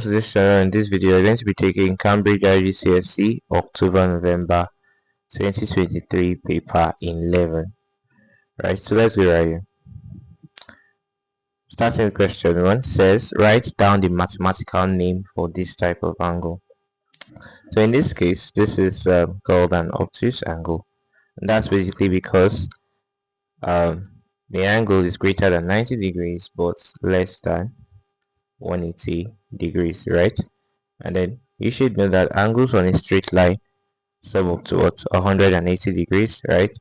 So this channel, in this video we're going to be taking Cambridge Igcse October-November 2023 paper 11. Right, so let's go right here. Starting with question 1 says, write down the mathematical name for this type of angle. So in this case, this is called an obtuse angle. And that's basically because the angle is greater than 90 degrees but less than 180 degrees, right? And then you should know that angles on a straight line sum up to what, 180 degrees, right?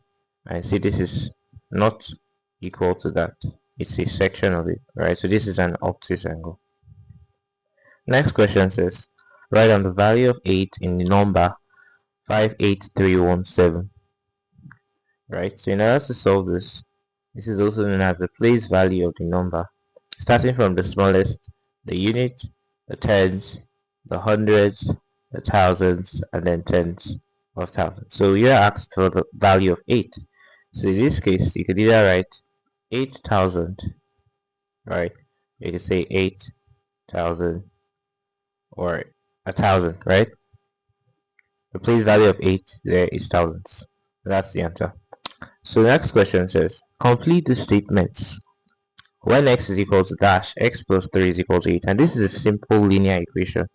And see, this is not equal to that, it's a section of it, right? So this is an obtuse angle. Next question says, write down the value of 8 in the number 58317. Right, so in order to solve this, this is also known as the place value of the number, starting from the smallest, the unit, the tens, the hundreds, the thousands, and then tens of thousands. So you're asked for the value of 8. So in this case, you could either write 8,000, right? You could say 8,000 or 1,000, right? The place value of 8 there is thousands. That's the answer. So the next question says, complete the statements. When x is equal to dash, x plus 3 is equal to 8. And this is a simple linear equation.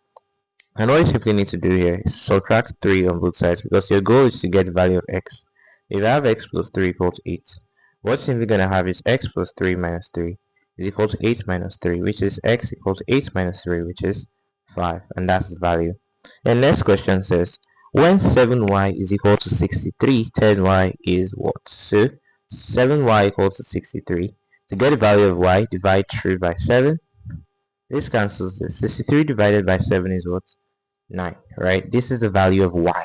And what you simply need to do here is subtract 3 on both sides, because your goal is to get the value of x. If you have x plus 3 equals 8, what's simply going to have is x plus 3 minus 3 is equal to 8 minus 3, which is x equals to 8 minus 3, which is 5. And that's the value. And next question says, when 7y is equal to 63, 10y is what? So 7y equals to 63. To get the value of y, divide through by 7. This cancels this. 63 divided by 7 is what? 9, right? This is the value of y,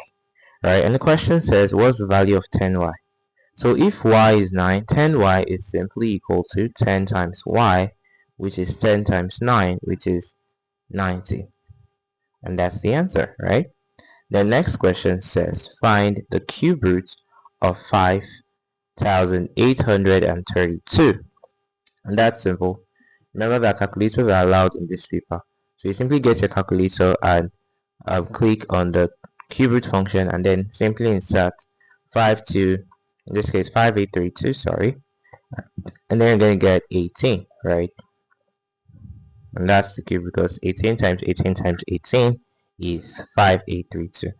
right? And the question says, what's the value of 10y? So if y is 9, 10y is simply equal to 10 times y, which is 10 times 9, which is 90. And that's the answer, right? The next question says, find the cube root of 5,832. And that's simple. Remember that calculators are allowed in this paper. So you simply get your calculator and click on the cube root function and then simply insert 5 in this case 5832, sorry. And then you're going to get 18, right? And that's the cube, because 18 times 18 times 18 is 5832.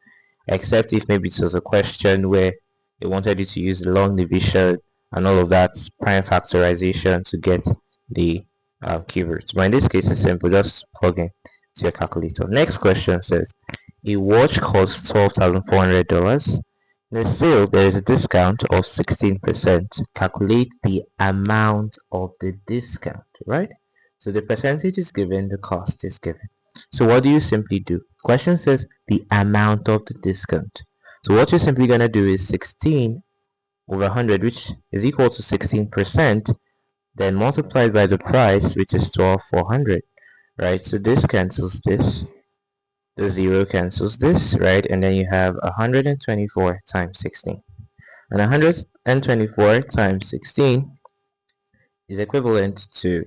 Except if maybe it was a question where they wanted you to use long division and all of that, prime factorization to get the cube roots. But in this case, it's simple, just plug in to your calculator. Next question says, a watch costs $12,400. In the sale, there is a discount of 16%. Calculate the amount of the discount, right? So the percentage is given, the cost is given. So what do you simply do? Question says the amount of the discount. So what you're simply going to do is 16 over 100, which is equal to 16%, then multiplied by the price, which is 12,400, right? So this cancels this, the 0 cancels this, right? And then you have 124 times 16. And 124 times 16 is equivalent to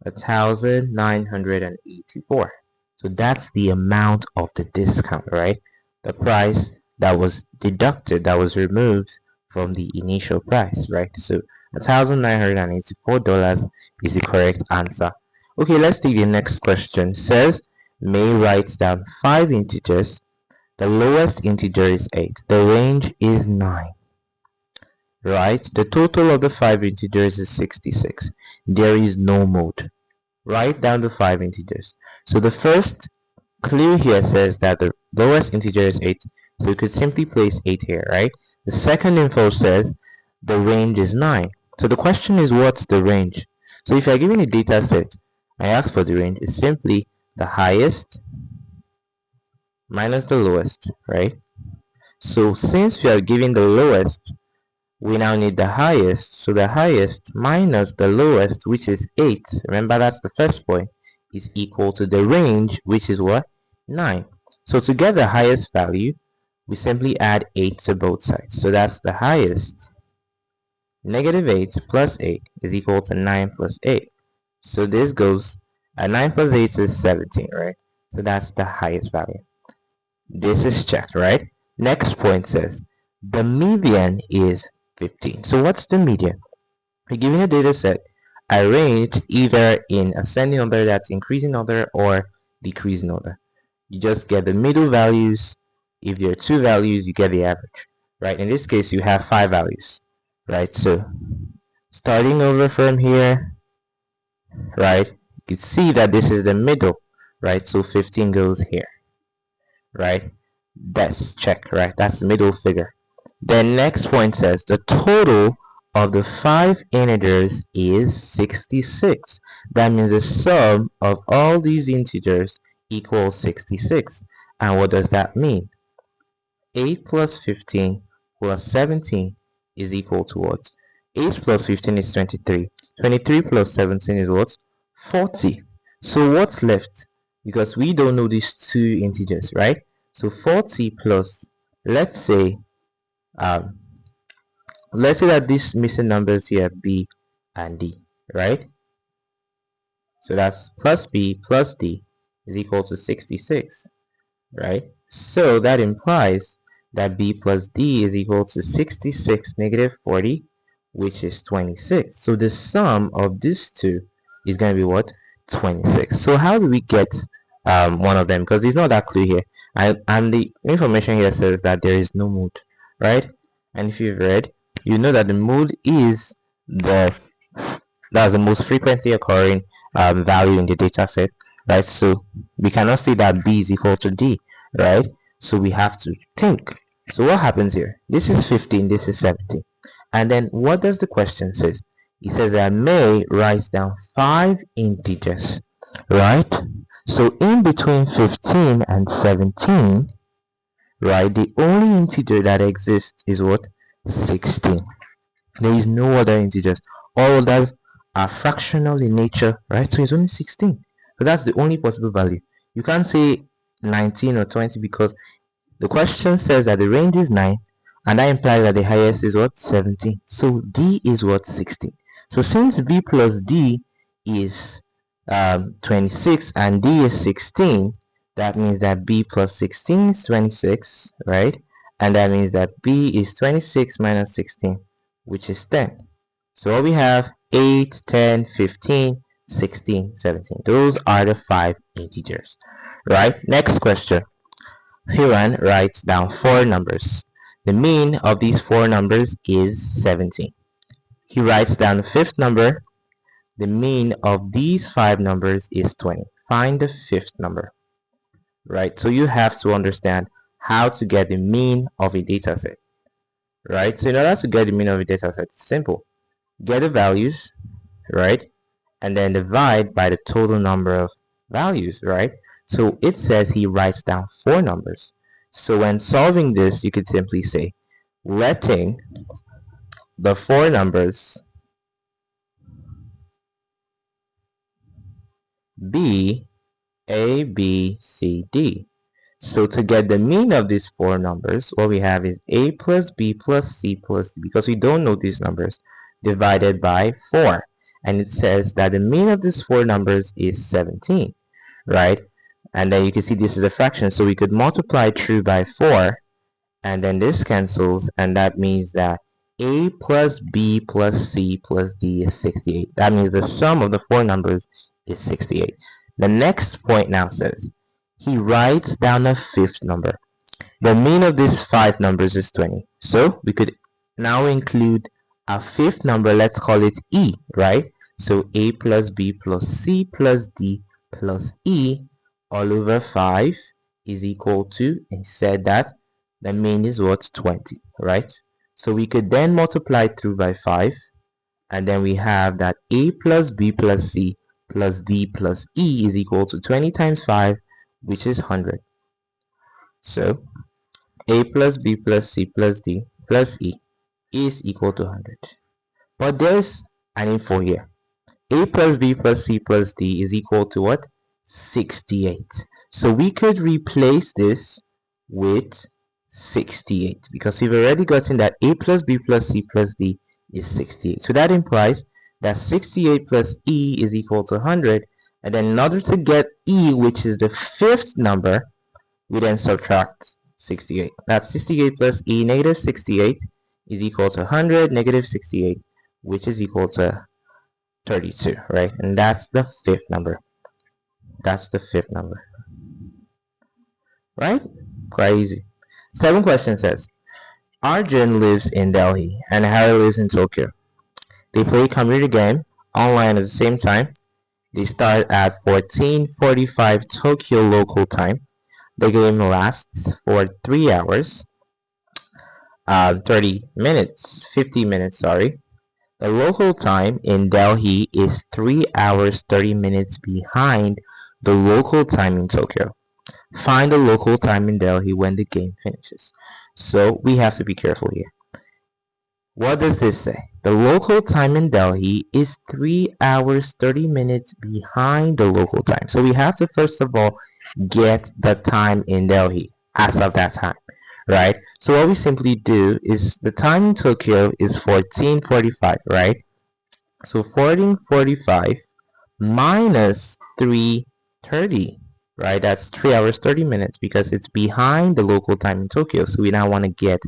1,984. So that's the amount of the discount, right? The price that was deducted, that was removed from the initial price, right? So $1,984 is the correct answer. Okay, let's take the next question. It says, May writes down 5 integers. The lowest integer is 8. The range is 9. Right? The total of the 5 integers is 66. There is no mode. Write down the 5 integers. So the first clue here says that the lowest integer is 8. So you could simply place 8 here, right? The second info says the range is 9. So the question is, what's the range? So if you're given a data set, I ask for the range, is simply the highest minus the lowest, right? So since we are given the lowest, we now need the highest. So the highest minus the lowest, which is 8, remember that's the first point, is equal to the range, which is what? 9. So to get the highest value, we simply add 8 to both sides. So that's the highest. Negative 8 plus 8 is equal to 9 plus 8. So this goes, 9 plus 8 is 17, right? So that's the highest value. This is checked, right? Next point says the median is 15. So what's the median? We're given a data set arranged either in ascending order, that's increasing order, or decreasing order. You just get the middle values. If there are two values, you get the average, right? In this case, you have 5 values, right? So starting over from here, right, you can see that this is the middle, right? So 15 goes here, right? That's check, right? That's the middle figure. Then next point says the total of the 5 integers is 66. That means the sum of all these integers equals 66. And what does that mean? 8 plus 15 plus 17 is equal to what? 8 plus 15 is 23. 23 plus 17 is what? 40. So what's left? Because we don't know these two integers, right? So 40 plus, let's say that these missing numbers here, b and d, right? So that's plus b plus d is equal to 66, right? So that implies that b plus d is equal to 66 negative 40, which is 26. So the sum of these two is going to be what? 26. So how do we get one of them? Because it's not that clear here. And the information here says that there is no mode, right? And if you've read, you know that the mode is that's the most frequently occurring value in the data set, right? So we cannot say that b is equal to d, right? So we have to think. So what happens here? This is 15, this is 17. And then what does the question say? It says that May writes down 5 integers, right? So in between 15 and 17, right, the only integer that exists is what? 16. There is no other integers. All others are fractional in nature, right? So it's only 16. So that's the only possible value. You can't say 19 or 20 because the question says that the range is 9, and that implies that the highest is what? 17. So d is what? 16. So since b plus d is 26 and d is 16, that means that b plus 16 is 26, right? And that means that b is 26 minus 16, which is 10. So what we have 8, 10, 15, 16, 17. Those are the 5 integers, right? Next question. Huan writes down 4 numbers. The mean of these 4 numbers is 17. He writes down the 5th number. The mean of these 5 numbers is 20. Find the 5th number, right? So you have to understand how to get the mean of a data set, right? So in order to get the mean of a data set, it's simple. Get the values, right? And then divide by the total number of values, right? So it says he writes down 4 numbers. So when solving this, you could simply say, letting the 4 numbers be A, B, C, D. So to get the mean of these 4 numbers, what we have is A plus B plus C plus D, because we don't know these numbers, divided by 4. And it says that the mean of these 4 numbers is 17, right? And then you can see this is a fraction, so we could multiply through by 4, and then this cancels, and that means that A plus B plus C plus D is 68. That means the sum of the 4 numbers is 68. The next point now says, he writes down a 5th number. The mean of these 5 numbers is 20. So we could now include a 5th number, let's call it E, right? So A plus B plus C plus D plus E all over 5 is equal to, and said that the mean is what? 20, right? So we could then multiply through by 5, and then we have that A plus B plus C plus D plus E is equal to 20 times 5, which is 100. So A plus B plus C plus D plus E is equal to 100. But there's an info here. A plus B plus C plus D is equal to what? 68. So we could replace this with 68 because we've already gotten that A plus B plus C plus D is 68. So that implies that 68 plus E is equal to 100, And then in order to get E, which is the fifth number, we then subtract 68. That's 68 plus E, negative 68, is equal to 100, negative 68, which is equal to 32, right? And that's the fifth number. That's the fifth number. Right? Quite easy. 7th question says, Arjun lives in Delhi and Haru lives in Tokyo. They play a computer game online at the same time. They start at 14:45 Tokyo local time. The game lasts for 3 hours, 30 minutes, 50 minutes, sorry. The local time in Delhi is 3 hours, 30 minutes behind the local time in Tokyo. Find the local time in Delhi when the game finishes. So we have to be careful here. What does this say? The local time in Delhi is 3 hours 30 minutes behind the local time. So we have to first of all get the time in Delhi as of that time, right? So what we simply do is the time in Tokyo is 14:45, right? So 14:45 minus 3:30, right? That's 3 hours 30 minutes because it's behind the local time in Tokyo. So we now want to get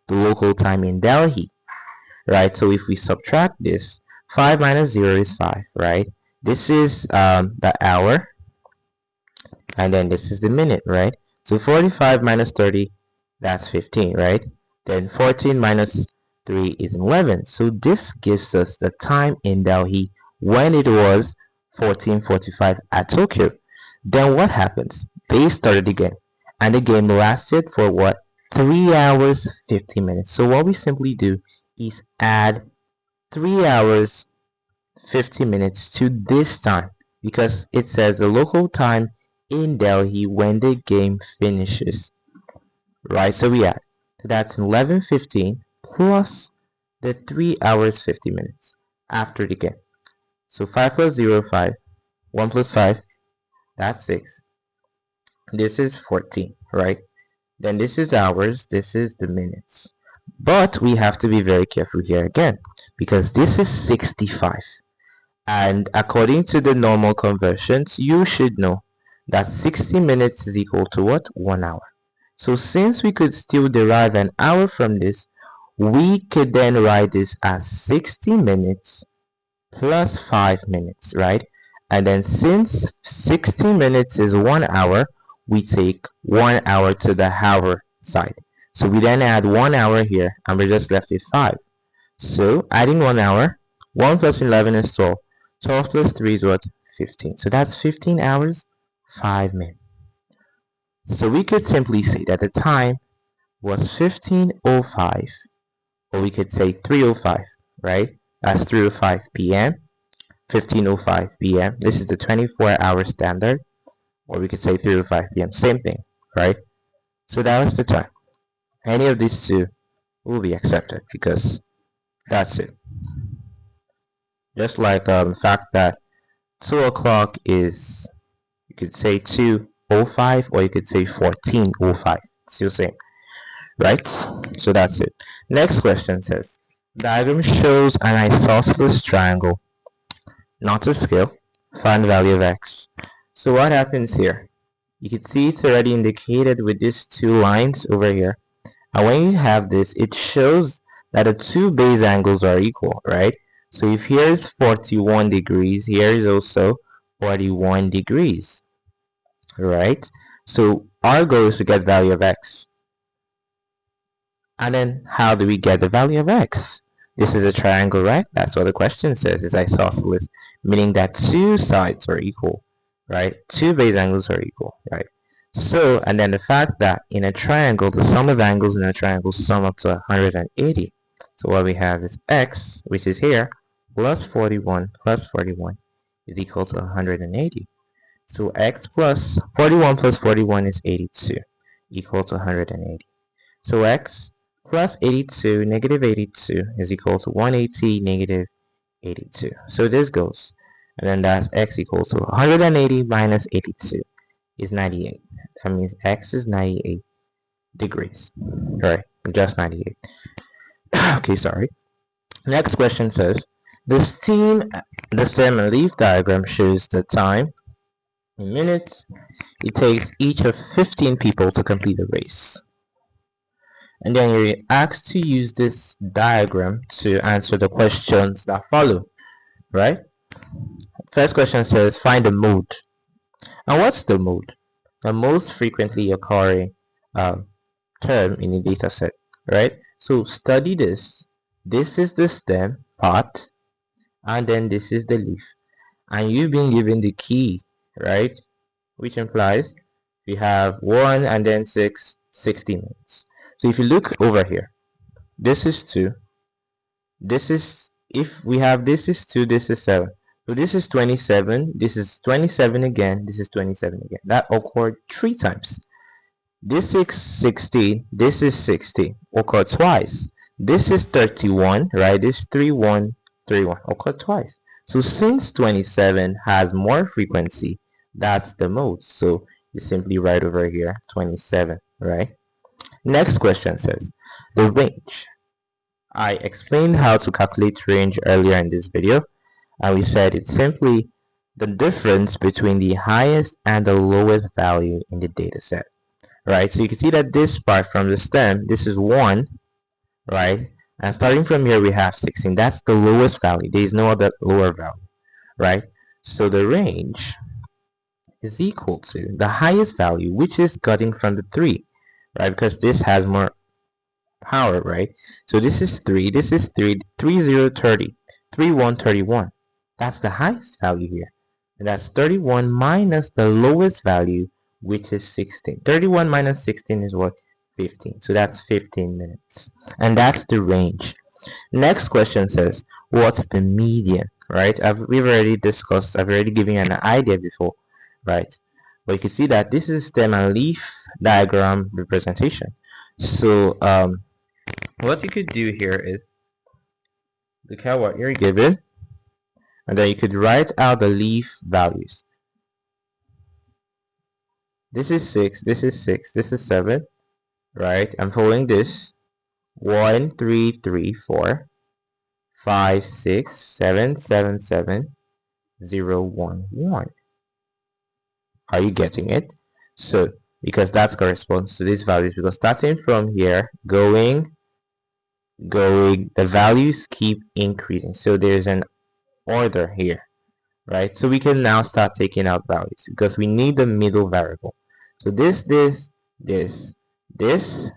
the local time in Delhi, right? So if we subtract this, 5 minus 0 is 5, right? This is the hour, and then this is the minute, right? So 45 minus 30, that's 15, right? Then 14 minus 3 is 11. So this gives us the time in Delhi when it was 14:45 at Tokyo. Then what happens? They started the game, and the game lasted for what? 3 hours 50 minutes. So what we simply do is add 3 hours 50 minutes to this time, because it says the local time in Delhi when the game finishes, right? So we add, so that's 11:15 plus the 3 hours 50 minutes after the game. So 5 plus 0, 5. 1 plus 5, that's 6. This is 14, right? Then this is hours, this is the minutes. But we have to be very careful here again, because this is 65. And according to the normal conversions, you should know that 60 minutes is equal to what? 1 hour. So since we could still derive an hour from this, we could then write this as 60 minutes plus 5 minutes, right? And then since 60 minutes is 1 hour, we take 1 hour to the hour side. So we then add 1 hour here, and we're just left with 5. So adding 1 hour, 1 plus 11 is 12. 12 plus 3 is what? 15. So that's 15 hours, 5 minutes. So we could simply say that the time was 15:05, or we could say 3:05, right? That's 3:05 p.m., 15:05 p.m. This is the 24-hour standard, or we could say 3:05 p.m. Same thing, right? So that was the time. Any of these two will be accepted because that's it. Just like the fact that 2 o'clock is, you could say 2:05, or you could say 14:05. Still same, right? So that's it. Next question says, diagram shows an isosceles triangle, not a scale. Find the value of x. So what happens here? You can see it's already indicated with these two lines over here. And when you have this, it shows that the two base angles are equal, right? So if here is 41 degrees, here is also 41 degrees, right? So our goal is to get the value of x. And then how do we get the value of x? This is a triangle, right? That's what the question says. It's isosceles, meaning that two sides are equal, right? Two base angles are equal, right? So, and then the fact that in a triangle, the sum of angles in a triangle sum up to 180. So what we have is x, which is here, plus 41 is equal to 180. So x plus 41 plus 41 is 82, equal to 180. So x plus 82 negative 82 is equal to 180 negative 82. So this goes, and then that's x equals to 180 minus 82 is 98. That means x is 98 degrees. Alright, just 98. Okay, sorry. Next question says, The stem and leaf diagram shows the time in minutes it takes each of 15 people to complete the race. And then you're asked to use this diagram to answer the questions that follow, right? First question says find the mode. And what's the mode? The most frequently occurring term in a data set, right? So study this. This is the stem part, and then this is the leaf. And you've been given the key, right? Which implies we have 1 and then 6, 60 minutes. So if you look over here, this is 2. This is, if we have this is 2, this is 7. So this is 27, this is 27 again, this is 27 again. That occurred 3 times. This is 16, this is 60, occurred twice. This is 31, right? This 31, 31, occurred twice. So since 27 has more frequency, that's the mode. So you simply write over here 27, right? Next question says the range. I explained how to calculate range earlier in this video, and we said it's simply the difference between the highest and the lowest value in the data set, right? So you can see that this part from the stem, this is 1, right? And starting from here we have 16. That's the lowest value. There is no other lower value, right? So the range is equal to the highest value, which is cutting from the 3, right? Because this has more power, right? So this is 3, this is 3, 3, 0, 30, 3, 1, 31. That's the highest value here. And that's 31 minus the lowest value, which is 16. 31 minus 16 is what? 15. So that's 15 minutes. And that's the range. Next question says, what's the median, right? We've already discussed, I've already given you an idea before, right? But you can see that this is stem and leaf diagram representation. So what you could do here is look at what you're given, and then you could write out the leaf values. This is 6, this is 6, this is 7, right? I'm following this 1, 3, 3, 4, 5, 6, 7, 7, 7, 0, 1, 1. Are you getting it? So because that corresponds to these values, because starting from here going, the values keep increasing. So there's an order here, right? So we can now start taking out values because we need the middle variable. So this, this, this, this,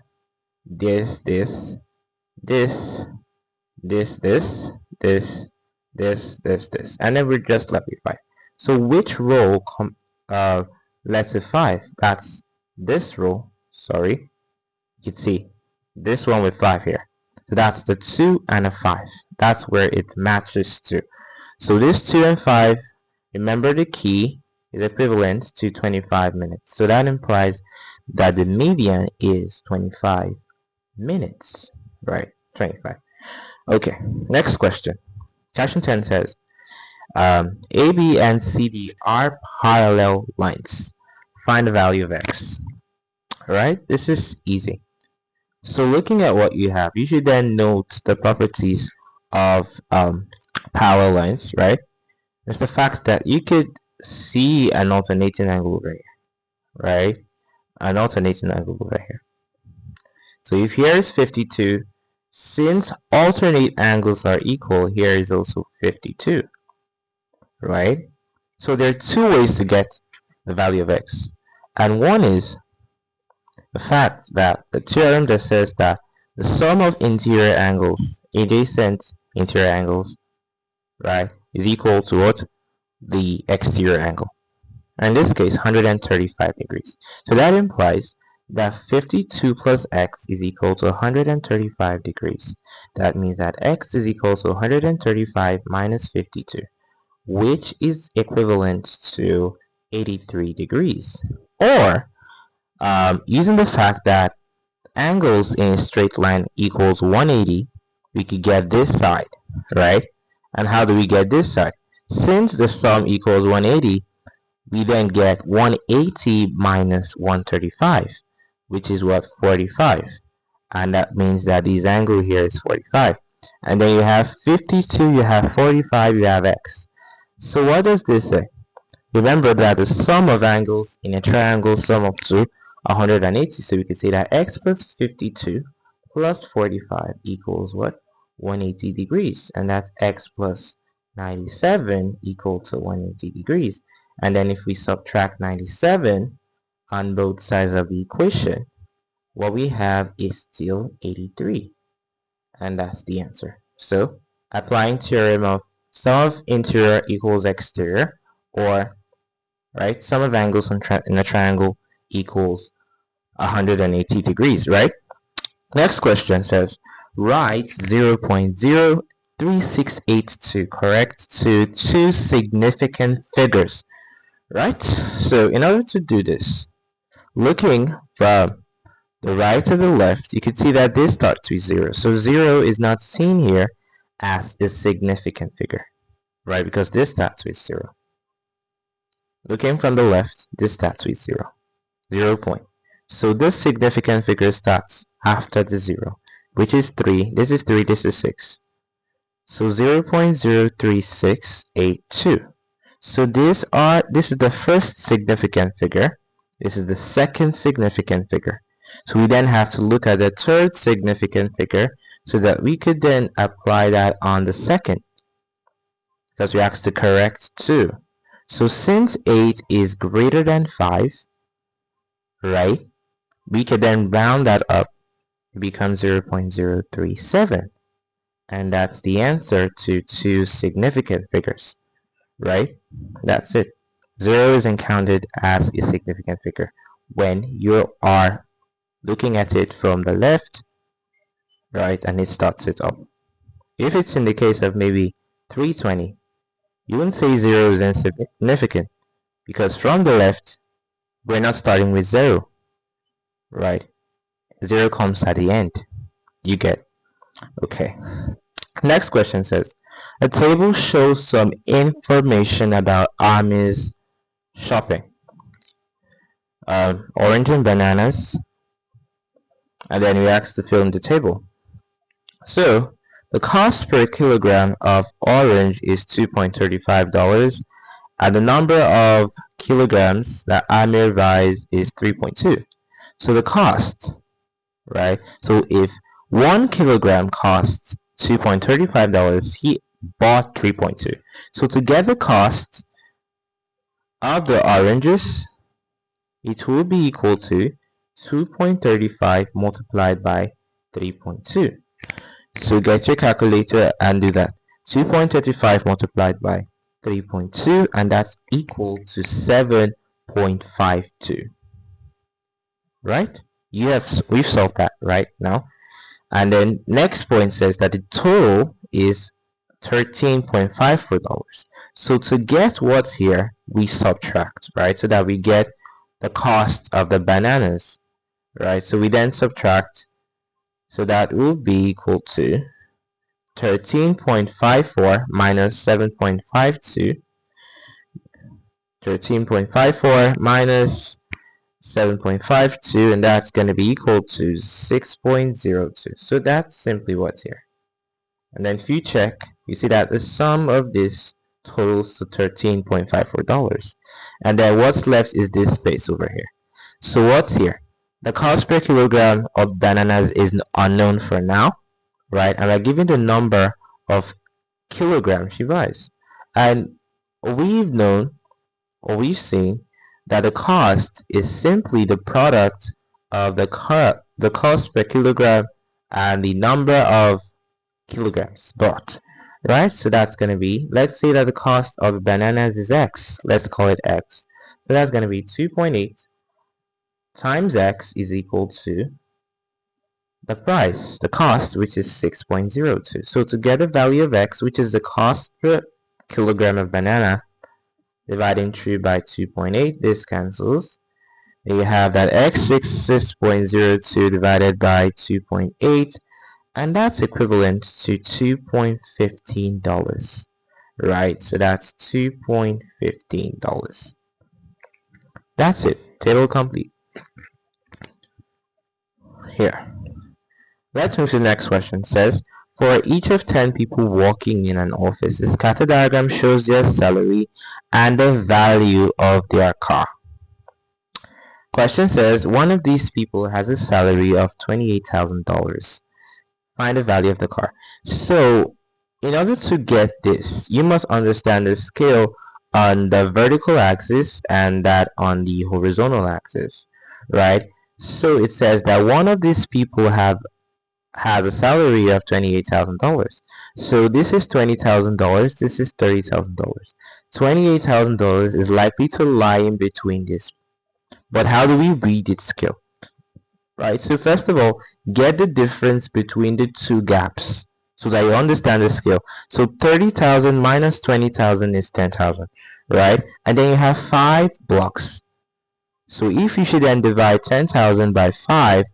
this, this, this, this, this, this, and then we're just left with 5. So which row let's say 5? That's this row. Sorry, you can see this one with 5 here. So that's the 2 and a 5. That's where it matches to. So this 2 and 5, remember the key is equivalent to 25 minutes. So that implies that the median is 25 minutes, right? 25. Okay, next question. Question 10 says, AB and CD are parallel lines. Find the value of x. Alright, this is easy. So looking at what you have, you should then note the properties of parallel lines, right? It's the fact that you could see an alternating angle over here, right? An alternating angle over here. So if here is 52, since alternate angles are equal, here is also 52, right? So there are 2 ways to get the value of x. And one is the fact that the theorem that says that the sum of interior angles, adjacent interior angles, right, is equal to what? The exterior angle. In this case, 135 degrees. So that implies that 52 plus x is equal to 135 degrees. That means that x is equal to 135 minus 52, which is equivalent to 83 degrees. Or using the fact that angles in a straight line equals 180, we could get this side, right? And how do we get this side? Since the sum equals 180, we then get 180 minus 135, which is what? 45. And that means that this angle here is 45. And then you have 52, you have 45, you have x. So what does this say? Remember that the sum of angles in a triangle sum up to 180. So we can say that x plus 52 plus 45 equals what? 180 degrees. And that's x plus 97 equal to 180 degrees. And then if we subtract 97 on both sides of the equation, what we have is still 83. And that's the answer. So applying theorem of sum of interior equals exterior, or right, sum of angles in a triangle equals 180 degrees, right? Next question says write 0.03682 correct to two significant figures, right? So in order to do this, looking from the right to the left, you can see that this starts with 0. So 0 is not seen here as a significant figure, right? Because this starts with 0. Looking from the left, this starts with 0. 0 point. So this significant figure starts after the 0, which is 3. This is 3, this is 6. So 0.03682. So this is the first significant figure. This is the second significant figure. So we then have to look at the third significant figure so that we could then apply that on the second, because we asked to correct 2. So since 8 is greater than 5, right, we could then round that up. It becomes 0.037. And that's the answer to two significant figures, right? That's it. 0 isn't counted as a significant figure when you are looking at it from the left, right, and it starts it up. If it's in the case of maybe 320, you wouldn't say 0 is insignificant, because from the left, we're not starting with 0, right? 0 comes at the end. You get. Okay. Next question says, a table shows some information about Ami's shopping. Orange and bananas, and then we asked to fill in the table. So the cost per kilogram of orange is $2.35, and the number of kilograms that Amir buys is 3.2. So the cost, right? So if 1 kilogram costs $2.35, he bought 3.2. So to get the cost of the oranges, it will be equal to 2.35 multiplied by 3.2. So get your calculator and do that. 2.35 multiplied by 3.2, and that's equal to 7.52. Right? We've solved that right now. And then next point says that the total is $13.54. So to get what's here, we subtract, right? So that we get the cost of the bananas, right? So we then subtract, so that will be equal to 13.54 minus 7.52. 13.54 minus 7.52, and that's going to be equal to 6.02. So that's simply what's here. And then if you check, you see that the sum of this totals to $13.54. And then what's left is this space over here. So what's here? The cost per kilogram of bananas is unknown for now, right? And we're given the number of kilograms she buys. And we've known, or we've seen, that the cost is simply the product of the cost per kilogram and the number of kilograms bought, right? So that's going to be, let's say that the cost of bananas is X. Let's call it X. So that's going to be 2.8 times X is equal to the price, the cost, which is 6.02. So to get the value of X, which is the cost per kilogram of banana, dividing through by 2.8, this cancels. You have that X 6.02 divided by 2.8, and that's equivalent to $2.15, right? So that's $2.15. That's it. Table complete. Here. Let's move to the next question. It says, For each of 10 people working in an office, the scatter diagram shows their salary and the value of their car. Question says, one of these people has a salary of $28,000. Find the value of the car. So, in order to get this, you must understand the scale on the vertical axis and that on the horizontal axis, right? So it says that one of these people has a salary of $28,000. So this is $20,000, this is $30,000. $28,000 is likely to lie in between this. But how do we read its scale? Right, so first of all, get the difference between the two gaps so that you understand the scale. So 30,000 minus 20,000 is 10,000, right? And then you have 5 blocks. So if you should then divide 10,000 by 5,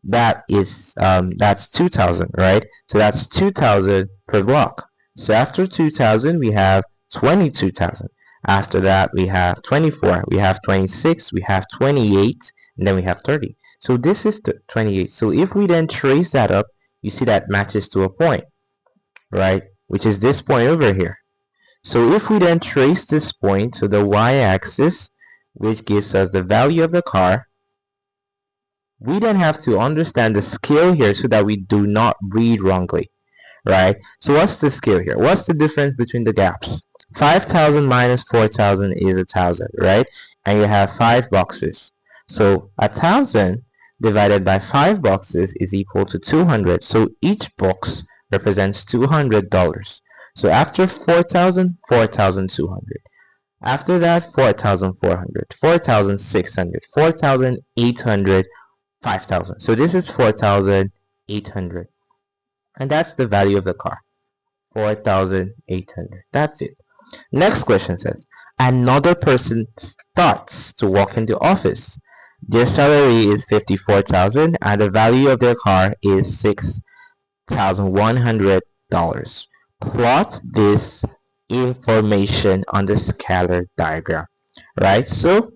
that is that's 2,000, right? So that's 2,000 per block. So after 2,000 we have 22,000. After that we have 24, we have 26, we have 28, and then we have 30. So this is 28. So if we then trace that up, you see that matches to a point, right? Which is this point over here. So if we then trace this point to the y-axis, which gives us the value of the car, we then have to understand the scale here so that we do not read wrongly, right? So what's the scale here? What's the difference between the gaps? 5,000 minus 4,000 is 1,000, right? And you have 5 boxes. So 1,000 divided by 5 boxes is equal to 200. So each box represents $200. So after 4,000, 4,200. After that, 4,400, 4,600, 4,800, 5,000. So this is 4,800. And that's the value of the car. 4,800. That's it. Next question says, another person starts to work in the office. Their salary is $54,000 and the value of their car is $6,100. Plot this information on the scatter diagram, right? So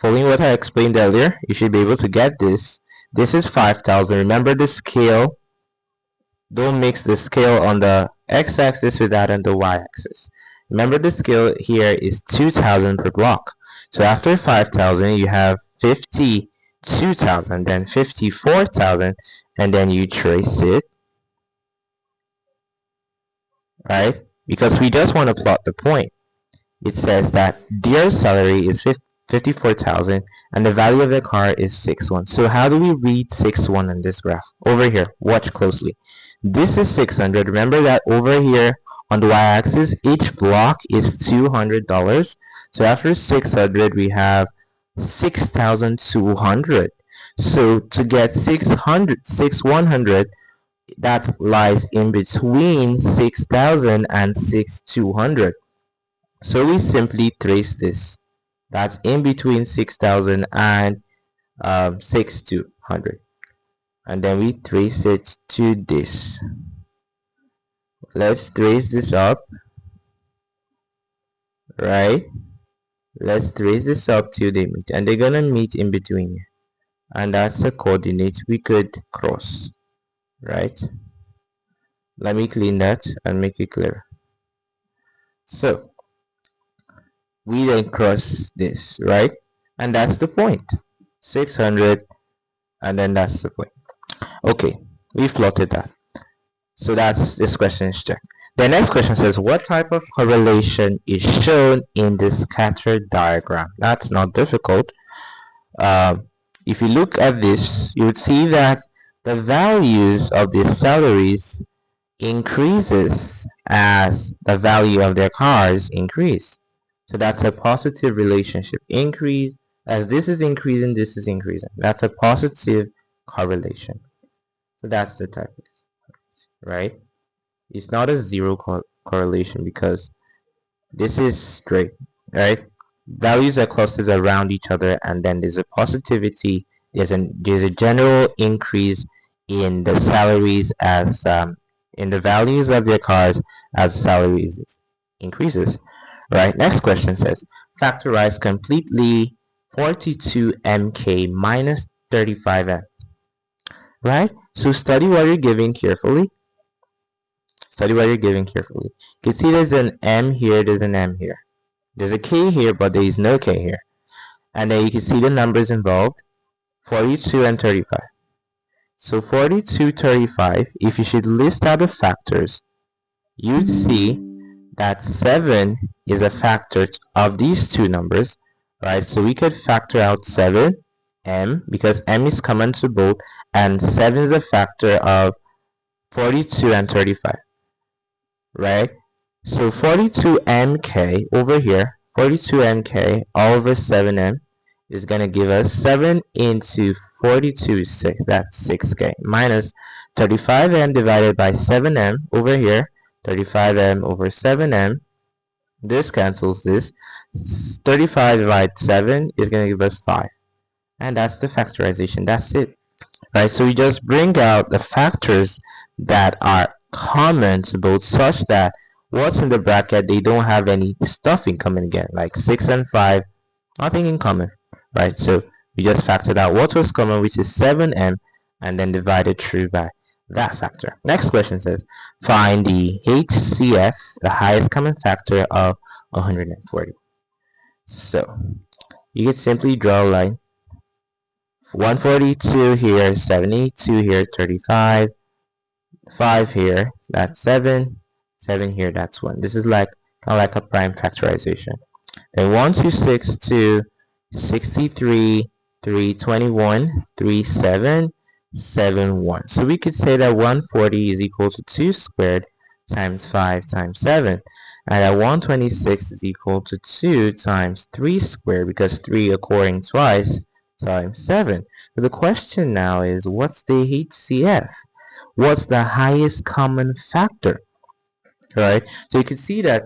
following what I explained earlier, you should be able to get this. This is 5,000. Remember the scale. Don't mix the scale on the x-axis with that on the y-axis. Remember the scale here is 2,000 per block. So after 5,000 you have 52,000, then 54,000, and then you trace it, right? Because we just want to plot the point. It says that their salary is 54,000 and the value of the car is 61. So how do we read 61 on this graph? Over here, watch closely. This is 600. Remember that over here on the y-axis, each block is $200. So after 600, we have 6,200. So to get 6,100, that lies in between 6,000 and 6,200. So we simply trace this. That's in between 6,000 and 6,200. And then we trace it to this. Let's trace this up, right? Let's trace this up till they meet, and they're gonna meet in between, and that's the coordinate we could cross, right? Let me clean that and make it clear. So we then cross this, right? And that's the point, 600, and then that's the point. Okay, we've plotted that. So that's this question is checked. The next question says, what type of correlation is shown in the scatter diagram? That's not difficult. If you look at this, you would see that the values of the salaries increases as the value of their cars increase. So that's a positive relationship. Increase, as this is increasing, this is increasing. That's a positive correlation. So that's the type, right? It's not a zero correlation because this is straight, right? Values are clustered around each other, and then there's a positivity. There's a general increase in the salaries as in the values of their cars as salaries increases, right? Next question says, factorize completely 42mk minus 35m, right? So study what you're giving carefully. Study what you're given carefully. You can see there's an M here, there's an M here. There's a K here, but there is no K here. And then you can see the numbers involved, 42 and 35. So 42, 35, if you should list out the factors, you'd see that 7 is a factor of these two numbers, right? So we could factor out 7, M, because M is common to both, and 7 is a factor of 42 and 35, right? So 42mk over here, 42mk all over 7m is going to give us 7 into 42 is 6, that's 6k, minus 35m divided by 7m over here, 35m over 7m, this cancels this, 35 divided 7 is going to give us 5, and that's the factorization, that's it, right? So we just bring out the factors that are common to both, such that what's in the bracket, they don't have any stuff in common again, like 6 and 5, nothing in common, right? So we just factored out what was common, which is 7m, and then divided through by that factor. Next question says, find the HCF, the highest common factor of 140. So you can simply draw a line, 142 here, 72 here, 35, 5 here, that's 7, 7 here, that's 1. This is like kind of like a prime factorization. Then 126 to 63, 321, 37, 71. So we could say that 140 is equal to 2 squared times 5 times 7. And that 126 is equal to 2 times 3 squared, because 3 occurring twice, times 7. So the question now is, what's the HCF? What's the highest common factor? Right? So you can see that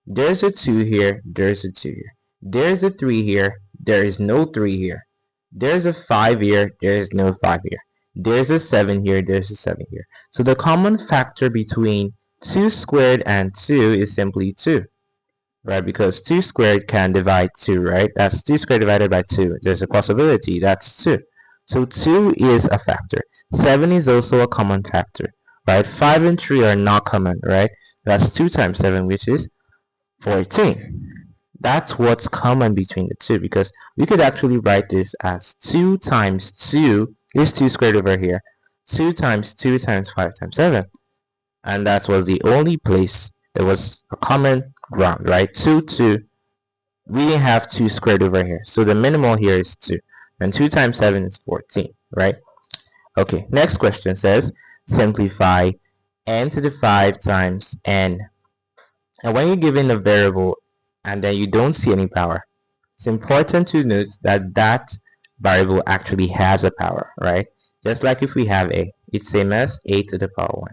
there's a 2 here, there's a 2 here. There's a 3 here, there is no 3 here. There's a 5 here, there is no 5 here. There's a 7 here, there's a 7 here. So the common factor between 2 squared and 2 is simply 2. Right, because 2 squared can divide 2, right? That's 2 squared divided by 2. There's a possibility, that's 2. So 2 is a factor. 7 is also a common factor, right? 5 and 3 are not common, right? That's 2 times 7, which is 14. That's what's common between the two, because we could actually write this as 2 times 2 is 2 squared over here. 2 times 2 times 5 times 7. And that was the only place there was a common ground, right? 2, 2. We didn't have 2 squared over here. So the minimal here is 2. And 2 times 7 is 14, right? Okay, next question says, simplify n to the 5 times n. And when you're given a variable and then you don't see any power, it's important to note that that variable actually has a power, right? Just like if we have a, it's same as a to the power 1,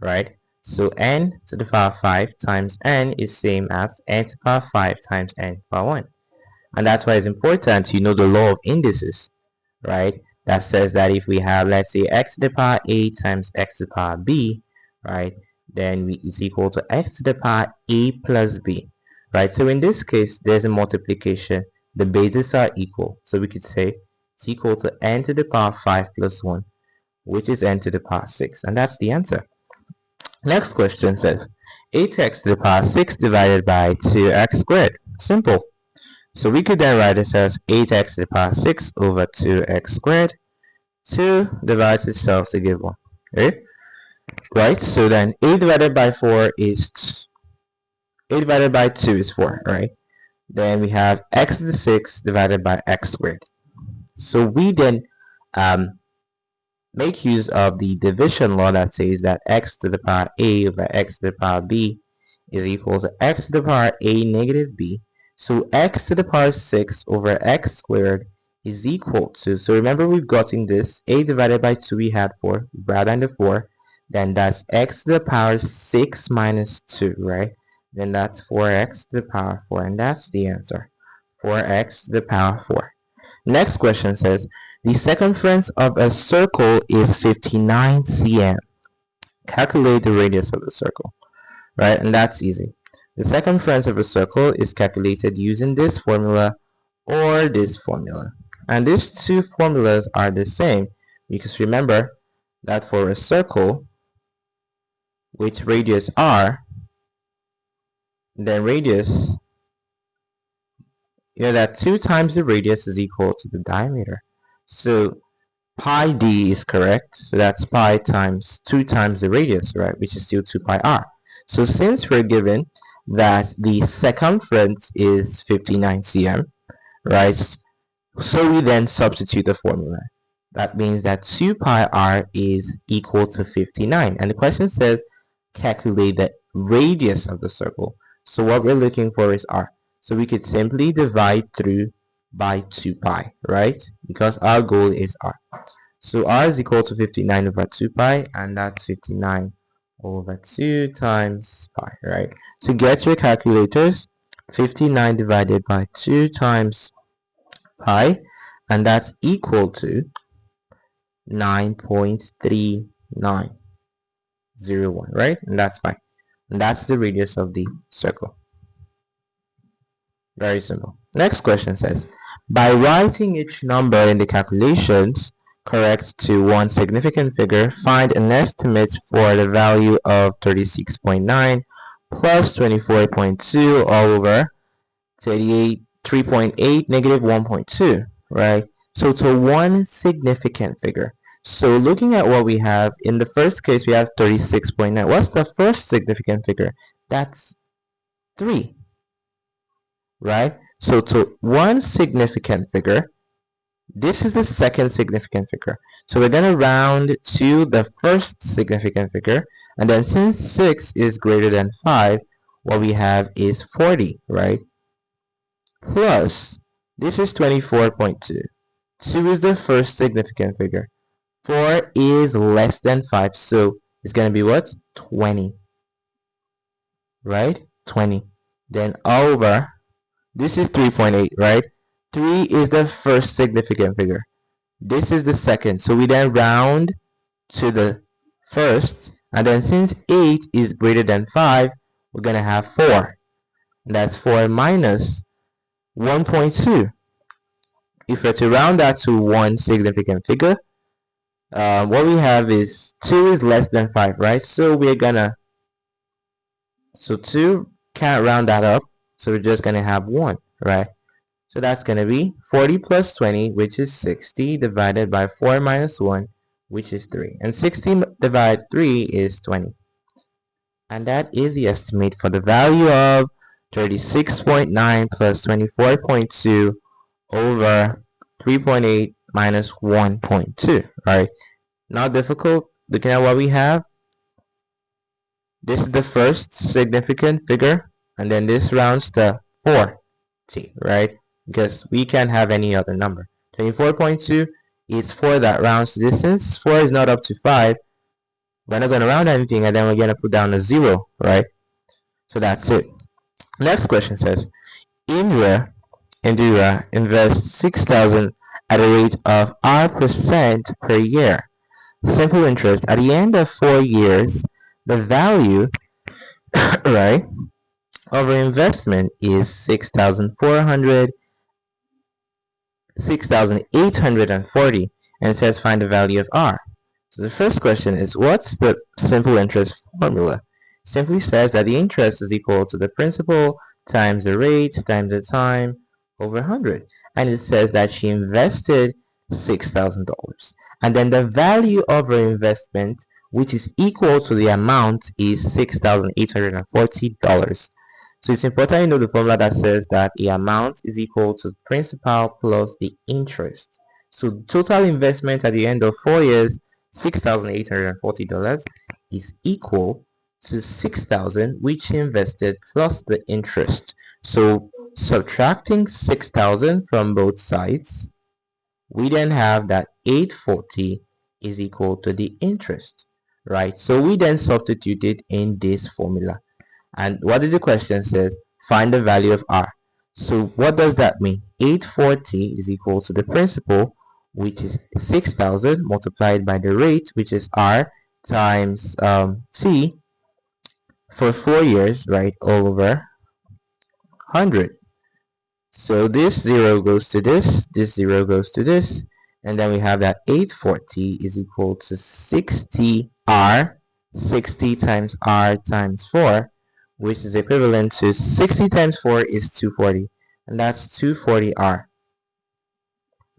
right? So n to the power 5 times n is same as n to the power 5 times n to the power 1. And that's why it's important you know the law of indices, right? That says that if we have, let's say, x to the power a times x to the power b, right, then it's equal to x to the power a plus b, right? So in this case, there's a multiplication. The bases are equal. So we could say it's equal to n to the power 5 plus 1, which is n to the power 6. And that's the answer. Next question says, 8x to the power 6 divided by 2x squared. Simple. So we could then write this as 8x to the power 6 over 2x squared. 2 divides itself to give 1. Okay? Right? So then 8 divided by 4 is 8 divided by 2 is 4, right? Then we have x to the 6 divided by x squared. So we then make use of the division law that says that x to the power a over x to the power b is equal to x to the power a negative b. So x to the power 6 over x squared is equal to, so remember we've gotten this, a divided by 2 we had 4, rather than the 4, then that's x to the power 6 minus 2, right? Then that's 4x to the power 4, and that's the answer, 4x to the power 4. Next question says, the circumference of a circle is 59 cm. Calculate the radius of the circle, right? And that's easy. The circumference of a circle is calculated using this formula or this formula. And these two formulas are the same, because remember that for a circle, with radius r, then radius, you know that 2 times the radius is equal to the diameter. So pi d is correct. So that's pi times 2 times the radius, right? Which is still 2 pi r. So since we're given that the circumference is 59 cm, right? So we then substitute the formula. That means that 2 pi r is equal to 59. And the question says calculate the radius of the circle. So what we're looking for is r. So we could simply divide through by 2 pi, right? Because our goal is r. So r is equal to 59 over 2 pi, and that's 59 over 2 times pi, right? So get your calculators. 59 divided by 2 times pi, and that's equal to 9.3901, right? And that's fine. And that's the radius of the circle. Very simple. Next question says, by writing each number in the calculations correct to one significant figure, find an estimate for the value of 36.9 plus 24.2 all over 3.8 negative 1.2, right? So to one significant figure. So looking at what we have, in the first case we have 36.9. What's the first significant figure? That's 3, right? So to one significant figure, this is the second significant figure. So we're going to round to the first significant figure. And then since 6 is greater than 5, what we have is 40, right? Plus, this is 24.2. 2 is the first significant figure. 4 is less than 5, so it's going to be what? 20. Right? 20. Then over, this is 3.8, right? 3 is the first significant figure. This is the second, so we then round to the first, and then since 8 is greater than 5, we're going to have 4. That's 4 minus 1.2. If we're to round that to one significant figure, what we have is 2 is less than 5, right? So we're gonna, so 2 can't round that up, so we're just gonna have 1, right? So that's gonna be 40 plus 20, which is 60, divided by 4 minus 1, which is 3. And 60 divided 3 is 20. And that is the estimate for the value of 36.9 plus 24.2 over 3.8 minus 1.2, right? Not difficult. Looking at what we have, this is the first significant figure, and then this rounds to 40, right? Because we can't have any other number. 24.2 is 4 that rounds to this. Since 4 is not up to 5, we're not going to round anything, and then we're going to put down a 0, right? So that's it. Next question says, Indira invests 6,000 at a rate of R% per year. Simple interest. At the end of 4 years, the value right, of her investment is 6,840, and it says find the value of R. So the first question is, what's the simple interest formula? Simply says that the interest is equal to the principal times the rate times the time over 100. And it says that she invested $6,000. And then the value of her investment, which is equal to the amount, is $6,840. So it's important to know the formula that says that the amount is equal to principal plus the interest. So total investment at the end of 4 years, $6,840, is equal to 6,000 which she invested plus the interest. So subtracting 6,000 from both sides, we then have that 840 is equal to the interest, right? So we then substitute it in this formula. And what is the question says? Find the value of R. So what does that mean? 840 is equal to the principal, which is 6,000, multiplied by the rate, which is R, times T for 4 years, right, all over 100. So this 0 goes to this 0 goes to this, and then we have that 840 is equal to 60R 60 times r times 4, which is equivalent to 60 times 4 is 240, and that's 240r,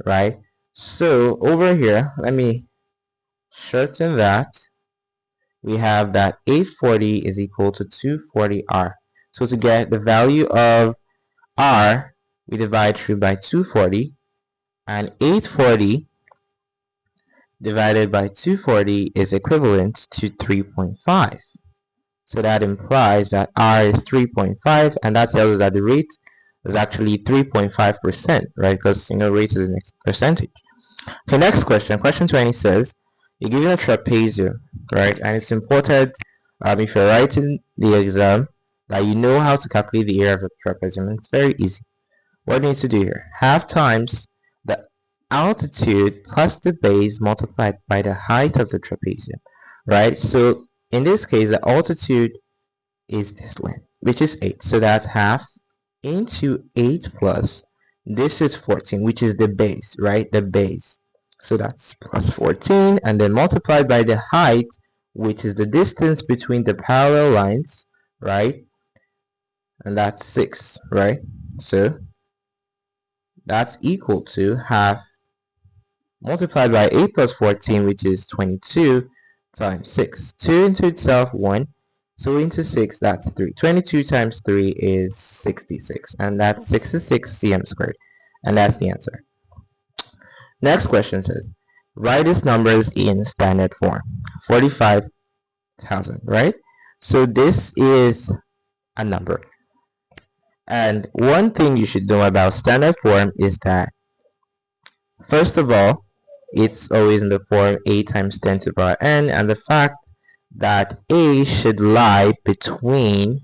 right? So over here, let me shorten that. We have that 840 is equal to 240r. So to get the value of r, we divide through by 240, and 840 divided by 240 is equivalent to 3.5. So that implies that r is 3.5, and that tells us that the rate is actually 3.5%, right? Because rate is a percentage. Okay, next question. Question 20 says, you're given a trapezium, right? And it's important if you're writing the exam that you know how to calculate the area of a trapezium. It's very easy. What do you need to do here? Half times the altitude plus the base multiplied by the height of the trapezium, right? So in this case, the altitude is this length, which is 8. So that's half into 8 plus, this is 14, which is the base, right? The base. So that's plus 14, and then multiplied by the height, which is the distance between the parallel lines, right? And that's 6, right? So that's equal to half multiplied by 8 plus 14, which is 22, times 6. 2 into itself, 1. So into 6, that's 3. 22 times 3 is 66. And that's 66 cm squared. And that's the answer. Next question says, write these numbers in standard form. 45,000, right? So this is a number. And one thing you should know about standard form is that, first of all, it's always in the form a times 10 to the power n, and the fact that a should lie between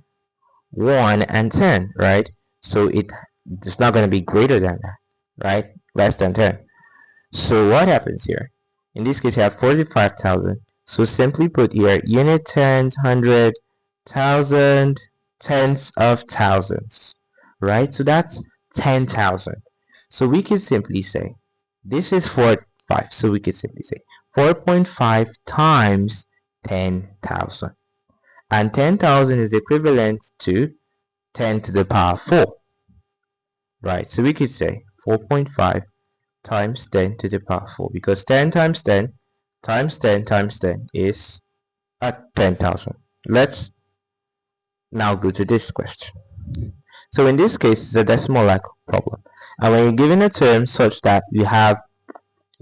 1 and 10, right? So it's not going to be greater than that, right? Less than 10. So what happens here? In this case, you have 45,000. So simply put here, unit, tens, hundred, thousand, tens of thousands, right? So that's 10,000. So we can simply say, this is 4.5. So we can simply say 4.5 times 10,000. And 10,000 is equivalent to 10 to the power 4. Right, so we could say 4.5 times 10 to the power 4, because 10 times 10 times 10 times 10 is at 10,000. Let's now go to this question. So in this case, it's a decimal like problem. And when you're given a term such that you have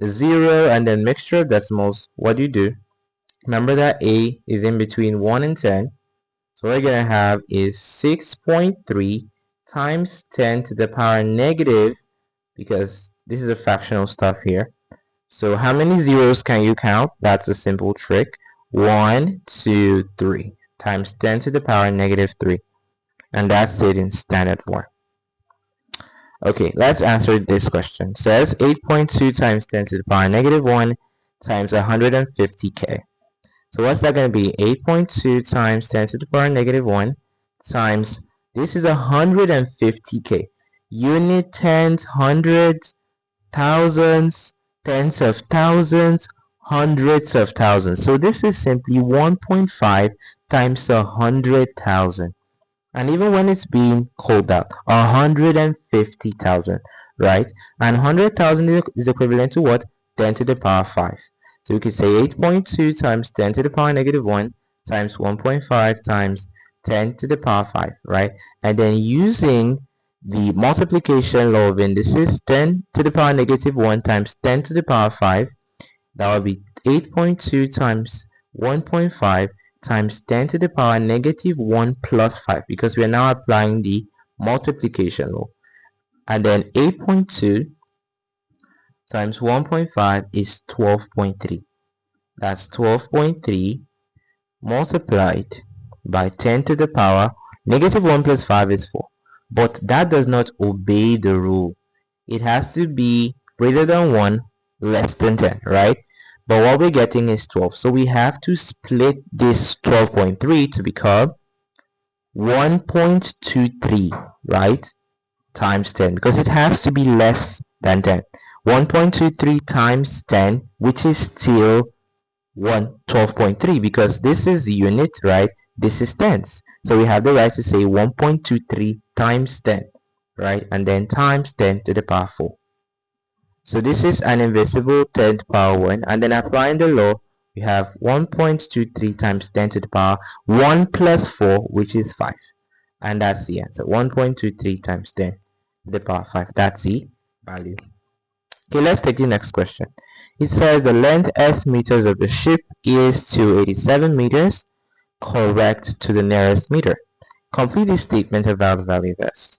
a 0 and then mixture of decimals, what do you do? Remember that a is in between 1 and 10. So what we're going to have is 6.3 times 10 to the power negative, because this is a fractional stuff here. So how many zeros can you count? That's a simple trick. 1, 2, 3 times 10 to the power negative 3. And that's it in standard form. Okay, let's answer this question. It says 8.2 times 10 to the power negative 1 times 150k. So what's that going to be? 8.2 times 10 to the power negative 1 times, this is 150k. Unit, tens, hundreds, thousands, tens of thousands, hundreds of thousands. So this is simply 1.5 times 100,000. And even when it's being called out, 150,000, right? And 100,000 is equivalent to what? 10 to the power 5. So we could say 8.2 times 10 to the power negative 1 times 1.5 times 10 to the power 5, right? And then using the multiplication law of indices, 10 to the power negative 1 times 10 to the power 5, that would be 8.2 times 1.5 times 10 to the power negative 1 plus 5, because we are now applying the multiplication law. And then 8.2 times 1.5 is 12.3. That's 12.3 multiplied by 10 to the power negative 1 plus 5 is 4. But that does not obey the rule. It has to be greater than 1, less than 10, right? But what we're getting is 12. So we have to split this 12.3 to become 1.23, right? Times 10, because it has to be less than 10. 1.23 times 10, which is still 12.3 because this is unit, right? This is tens. So we have the right to say 1.23 times 10, right? And then times 10 to the power 4. So this is an invisible 10 to the power 1. And then applying the law, we have 1.23 times 10 to the power 1 plus 4, which is 5. And that's the answer. 1.23 times 10 to the power 5. That's the value. Okay, let's take the next question. It says the length S meters of the ship is 287 meters. Correct to the nearest meter. Complete this statement about the value of S.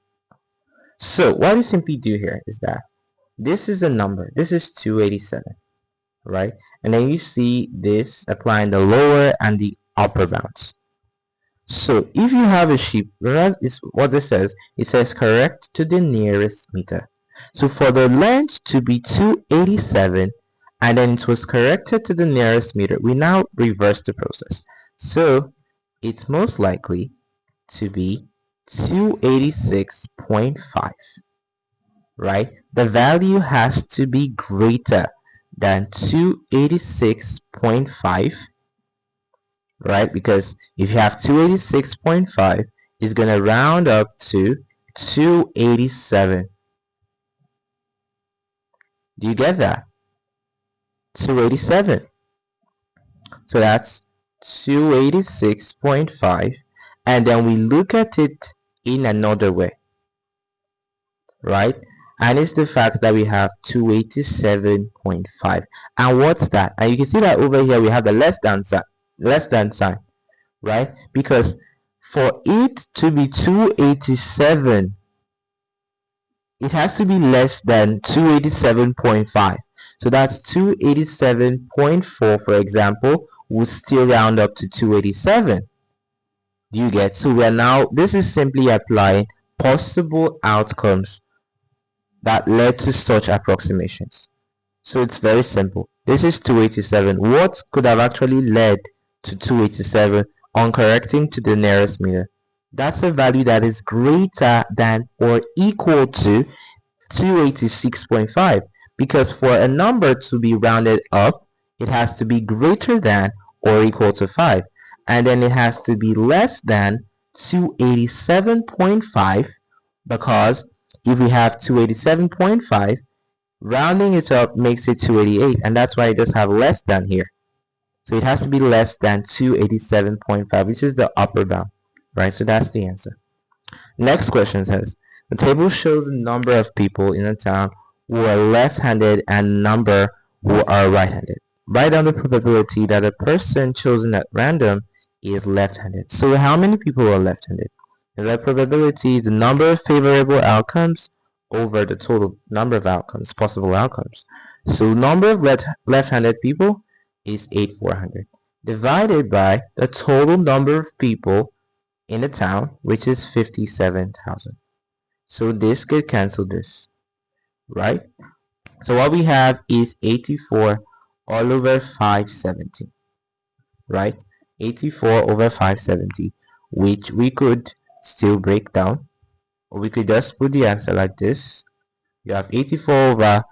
So what you simply do here is that this is a number. This is 287, right? And then you see this applying the lower and the upper bounds. So if you have a ship, that is what this says. It says correct to the nearest meter. So for the length to be 287 and then it was corrected to the nearest meter, we now reverse the process. So it's most likely to be 286.5, right? The value has to be greater than 286.5, right? Because if you have 286.5, it's going to round up to 287. Do you get that? 287. So that's 286.5, and then we look at it in another way, right? And it's the fact that we have 287.5. And what's that? And you can see that over here we have the less than sign, right? Because for it to be 287, it has to be less than 287.5. So that's 287.4, for example, will still round up to 287. Do you get? So we are now, this is simply applying possible outcomes that led to such approximations. So it's very simple. This is 287. What could have actually led to 287 on correcting to the nearest meter? That's a value that is greater than or equal to 286.5, because for a number to be rounded up, it has to be greater than or equal to 5, and then it has to be less than 287.5, because if we have 287.5, rounding it up makes it 288, and that's why it does have less than here. So it has to be less than 287.5, which is the upper bound, right? So that's the answer. Next question says, the table shows the number of people in a town who are left-handed and number who are right-handed. Write down the probability that a person chosen at random is left-handed. So how many people are left-handed? The probability is the number of favorable outcomes over the total number of outcomes, possible outcomes. So number of left-handed people is 8,400 divided by the total number of people in the town, which is 57,000. So this could cancel this, right? So what we have is 84 all over 570, right? 84 over 570, which we could still break down, or we could just put the answer like this. You have 84 over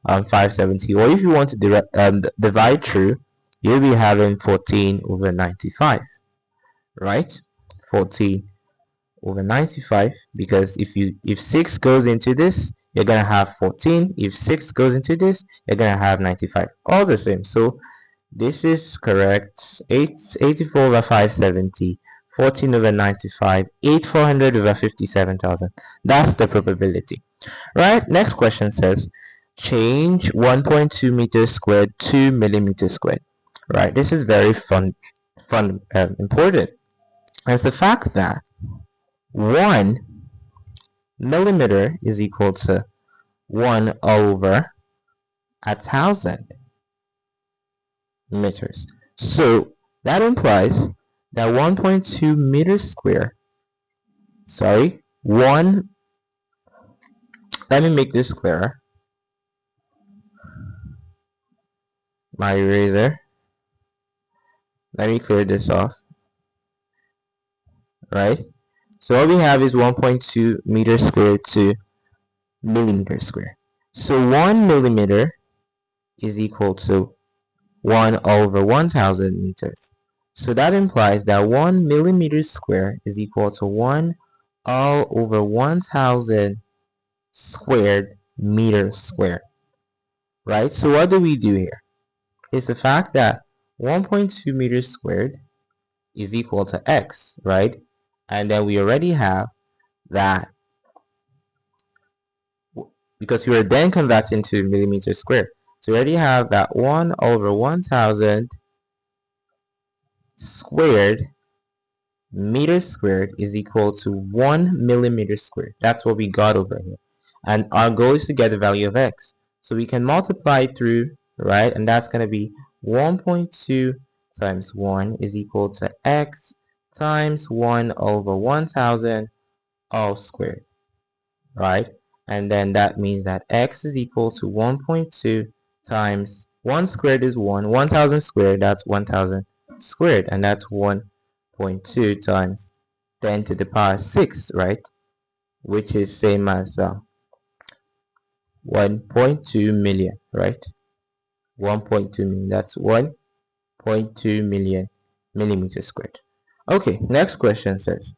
570, or if you want to divide through, you'll be having 14 over 95, right? 14 over 95, because if 6 goes into this, you're gonna have 14. If 6 goes into this, you're gonna have 95. All the same. So this is correct. 84 over 570, 14 over 95, 8,400 over 57,000. That's the probability, right? Next question says change 1.2 meters squared to millimeters squared, right? This is very important. As the fact that 1 millimeter is equal to 1 over 1,000 meters. So that implies that 1.2 meters square, let me make this clearer. My eraser. Let me clear this off. Right? So what we have is 1.2 meters squared to millimeters square. So 1 millimeter is equal to 1 over 1000 meters. So that implies that 1 millimeter square is equal to 1 all over 1000 squared meters squared. Right? So what do we do here? It's the fact that 1.2 meters squared is equal to x, right? And then we already have that, because we are then converting to millimeters squared. So we already have that 1 over 1000 squared meters squared is equal to 1 millimeter squared. That's what we got over here. And our goal is to get the value of x. So we can multiply through, right? And that's going to be 1.2 times 1 is equal to x times 1 over 1000 all squared, right? And then that means that x is equal to 1.2 times 1 squared is 1, 1000 squared, that's 1000 squared, and that's 1.2 times 10 to the power 6, right? Which is same as 1.2 million, right? 1.2 million, that's 1.2 million millimeters squared. Okay, next question says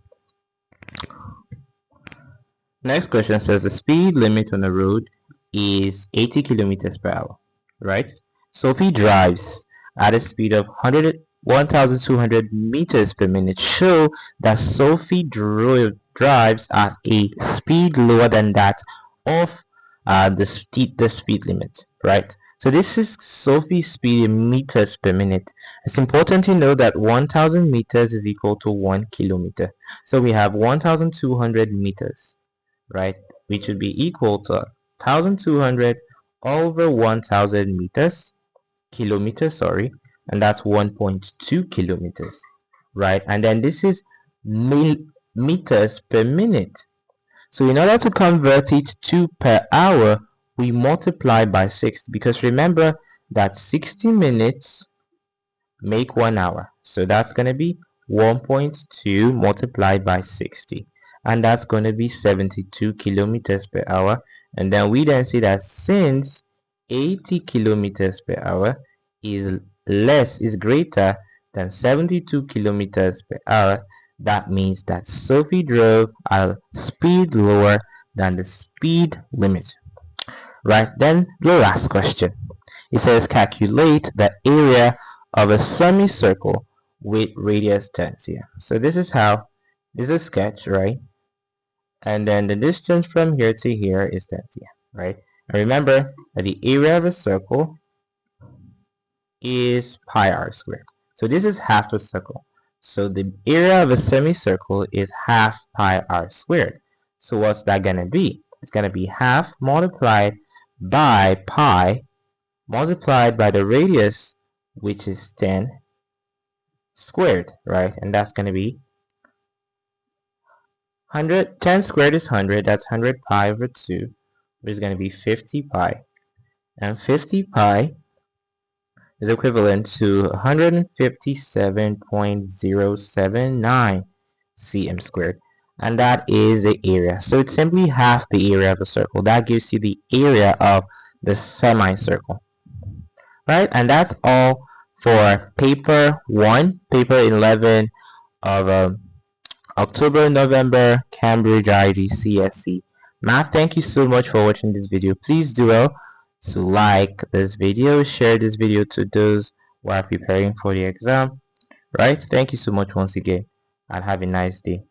the speed limit on the road is 80 kilometers per hour, right? Sophie drives at a speed of 1,200 meters per minute. Show that Sophie drives at a speed lower than that of the speed limit, right? So this is Sophie's speed in meters per minute. It's important to know that 1,000 meters is equal to 1 kilometer. So we have 1,200 meters, right? Which would be equal to 1,200 over 1,000 kilometers, sorry, and that's 1.2 kilometers, right? And then this is meters per minute. So in order to convert it to per hour, we multiply by 6, because remember that 60 minutes make 1 hour. So that's going to be 1.2 multiplied by 60, and that's going to be 72 kilometers per hour. And then we then see that since 80 kilometers per hour is greater than 72 kilometers per hour, that means that Sophie drove at a speed lower than the speed limit. Right, then the last question. It says calculate the area of a semicircle with radius 10 here. So this is a sketch, right? And then the distance from here to here is 10 here, right? And remember that the area of a circle is pi r squared. So this is half a circle. So the area of a semicircle is half pi r squared. So what's that gonna be? It's gonna be half multiplied by pi multiplied by the radius, which is 10 squared, right? And that's gonna be 100. 10 squared is 100. That's 100 pi over 2, which is gonna be 50 pi. And 50 pi is equivalent to 157.079 cm squared, and that is the area. So it's simply half the area of a circle. That gives you the area of the semicircle, right? And that's all for paper 1, paper 11 of October, November, Cambridge Igcse math. Thank you so much for watching this video. Please do well to like this video, share this video to those who are preparing for the exam, right? Thank you so much once again, and have a nice day.